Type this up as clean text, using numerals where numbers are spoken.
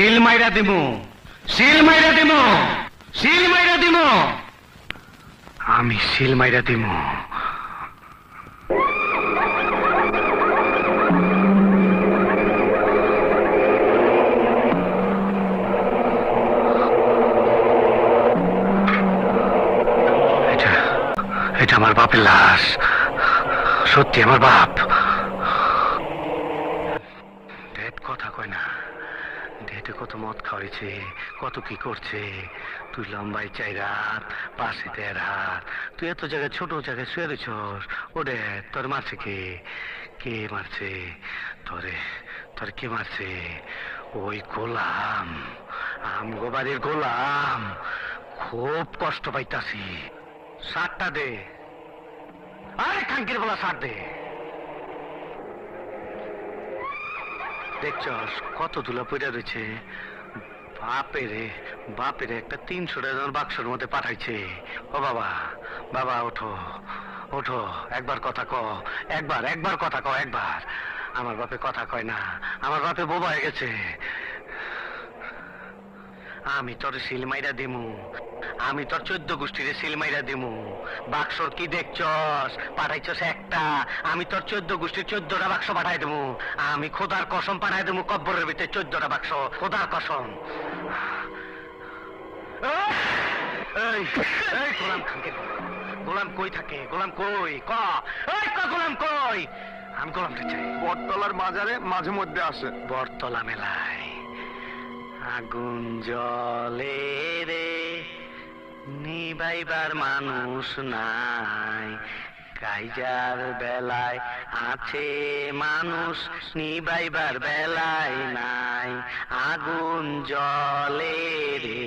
Seal মাইরা দিমু, seal মাইরা দিমু, সিল মাইরা দিমু, আমি সিল মাইরা দিমু। এটা আমার বাপের লাশ, সত্যি আমার বাপ। ডেট কথা কয় না, ডেটে কত মদ খাওয়াইছে, কত কি করছে। তুই লম্বাই 4 রাত, পাশে 13 হাত, তুই এত জায়গায় ছোট জায়গায় শুয়ে রয়েছস। ও ডেট তোর মারছে কে? কে মারছে তোরে? তোরে কে মারছে? ওই গোলাম, আমগো বাড়ির গোলাম। খুব কষ্ট পাইতাছি। সারটা দে, আরে খাঙ্কির বলা সার দে। দেখছস কত ধুলা পড়ে রয়েছে। বাপেরে বাপেরে একটা 300 টাকার বাক্সের মধ্যে পাঠাইছে। ও বাবা, বাবা ওঠো ওঠো, একবার কথা ক, একবার কথা ক, একবার। আমার বাপে কথা কয় না, আমার বাপে বোবা হয়ে গেছে। আমি তোর সিল মাইরা দিমু, আমি তোর 14 গোষ্ঠীর সিল মাইরা দিমু। বাক্সর কি দেখছস? পাঠাইছস একটা, আমি তোর 14 গোষ্ঠীর 14টা বাক্স পাঠাই দেবো। আমি খোদার কসম পাঠাই দেবো, কব্বরের ভিতরে 14টা বাক্স, খোদার কসম। এই এই গোলাম খানকে, গোলাম কই থাকে? গোলাম কই? ক এই ক, গোলাম কই? আমি গোলামটা চাই। বটতলার বাজারে মাঝে মধ্যে আসে। বটতলা মেলায় আগুন জ্বলে রে, নিবাইবার মানুষ নাই। কাইজার বেলায় আছে মানুষ, নিবাইবার বেলায় নাই। আগুন জ্বলে রে,